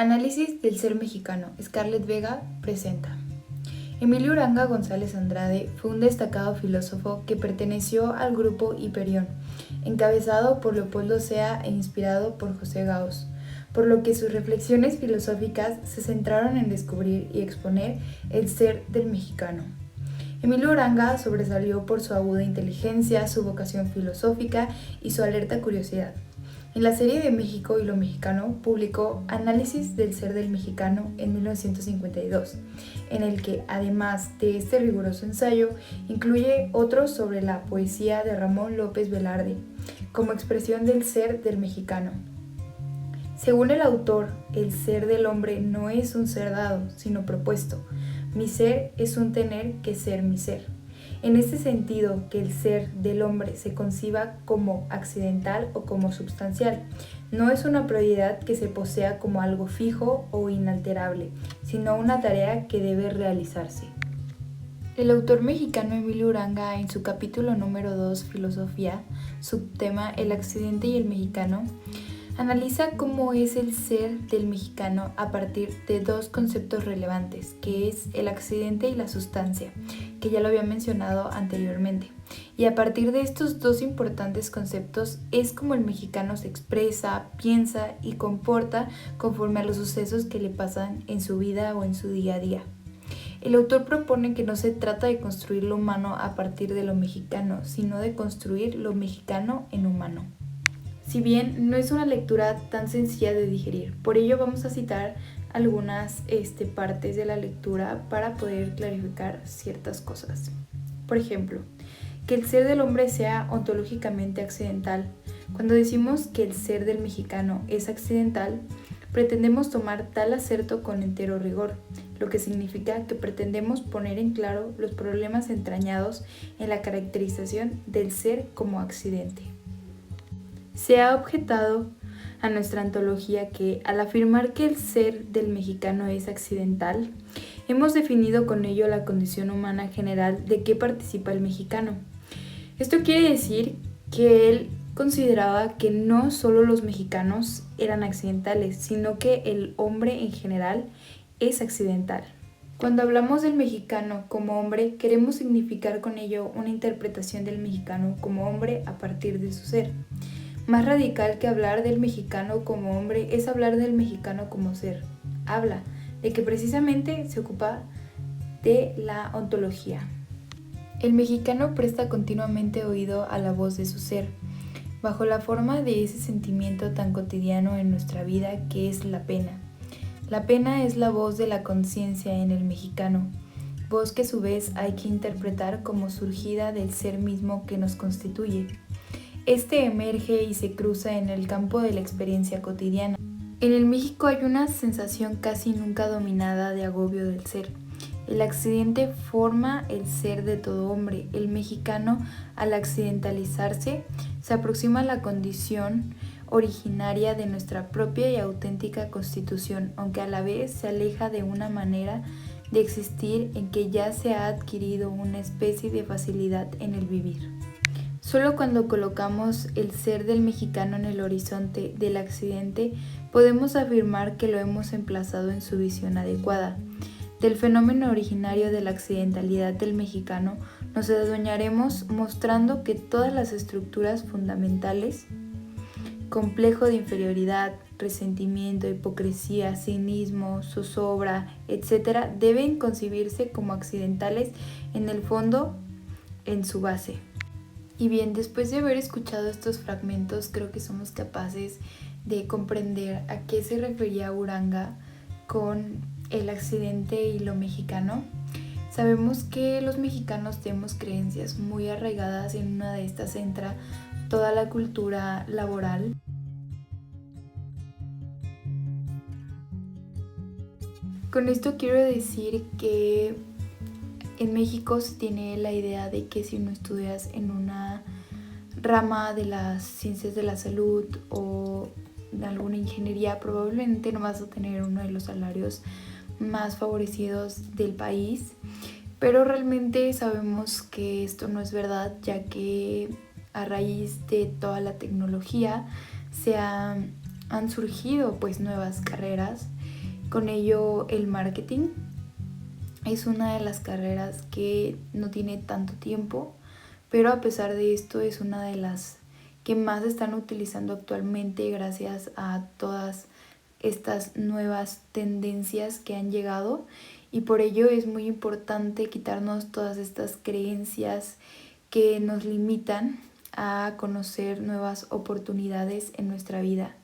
Análisis del ser mexicano. Scarlett Vega presenta. Emilio Uranga González Andrade fue un destacado filósofo que perteneció al grupo Hiperión, encabezado por Leopoldo Sea e inspirado por José Gauss, por lo que sus reflexiones filosóficas se centraron en descubrir y exponer el ser del mexicano. Emilio Uranga sobresalió por su aguda inteligencia, su vocación filosófica y su alerta curiosidad. En la serie de México y lo mexicano publicó Análisis del ser del mexicano en 1952, en el que, además de este riguroso ensayo, incluye otros sobre la poesía de Ramón López Velarde, como expresión del ser del mexicano. Según el autor, el ser del hombre no es un ser dado, sino propuesto. Mi ser es un tener que ser mi ser. En este sentido, que el ser del hombre se conciba como accidental o como substancial, no es una propiedad que se posea como algo fijo o inalterable, sino una tarea que debe realizarse. El autor mexicano Emilio Uranga, en su capítulo número 2, Filosofía, subtema El accidente y el mexicano, analiza cómo es el ser del mexicano a partir de dos conceptos relevantes, que es el accidente y la sustancia, que ya lo había mencionado anteriormente. Y a partir de estos dos importantes conceptos es como el mexicano se expresa, piensa y comporta conforme a los sucesos que le pasan en su vida o en su día a día. El autor propone que no se trata de construir lo humano a partir de lo mexicano, sino de construir lo mexicano en humano. Si bien no es una lectura tan sencilla de digerir, por ello vamos a citar algunas partes de la lectura para poder clarificar ciertas cosas. Por ejemplo, que el ser del hombre sea ontológicamente accidental. Cuando decimos que el ser del mexicano es accidental, pretendemos tomar tal acerto con entero rigor, lo que significa que pretendemos poner en claro los problemas entrañados en la caracterización del ser como accidente. Se ha objetado a nuestra antología que, al afirmar que el ser del mexicano es accidental, hemos definido con ello la condición humana general de que participa el mexicano. Esto quiere decir que él consideraba que no solo los mexicanos eran accidentales, sino que el hombre en general es accidental. Cuando hablamos del mexicano como hombre, queremos significar con ello una interpretación del mexicano como hombre a partir de su ser. Más radical que hablar del mexicano como hombre es hablar del mexicano como ser. Habla de que precisamente se ocupa de la ontología. El mexicano presta continuamente oído a la voz de su ser, bajo la forma de ese sentimiento tan cotidiano en nuestra vida que es la pena. La pena es la voz de la conciencia en el mexicano, voz que a su vez hay que interpretar como surgida del ser mismo que nos constituye. Este emerge y se cruza en el campo de la experiencia cotidiana. En el México hay una sensación casi nunca dominada de agobio del ser. El accidente forma el ser de todo hombre. El mexicano, al accidentalizarse, se aproxima a la condición originaria de nuestra propia y auténtica constitución, aunque a la vez se aleja de una manera de existir en que ya se ha adquirido una especie de facilidad en el vivir. Solo cuando colocamos el ser del mexicano en el horizonte del accidente podemos afirmar que lo hemos emplazado en su visión adecuada. Del fenómeno originario de la accidentalidad del mexicano nos adueñaremos mostrando que todas las estructuras fundamentales, complejo de inferioridad, resentimiento, hipocresía, cinismo, zozobra, etc., deben concebirse como accidentales en el fondo, en su base. Y bien, después de haber escuchado estos fragmentos, creo que somos capaces de comprender a qué se refería Uranga con el accidente y lo mexicano. Sabemos que los mexicanos tenemos creencias muy arraigadas, en una de estas entra toda la cultura laboral. Con esto quiero decir que en México se tiene la idea de que si no estudias en una rama de las ciencias de la salud o de alguna ingeniería, probablemente no vas a tener uno de los salarios más favorecidos del país. Pero realmente sabemos que esto no es verdad, ya que a raíz de toda la tecnología han surgido nuevas carreras Con ello, el marketing es una de las carreras que no tiene tanto tiempo, pero a pesar de esto es una de las que más están utilizando actualmente gracias a todas estas nuevas tendencias que han llegado, y por ello es muy importante quitarnos todas estas creencias que nos limitan a conocer nuevas oportunidades en nuestra vida.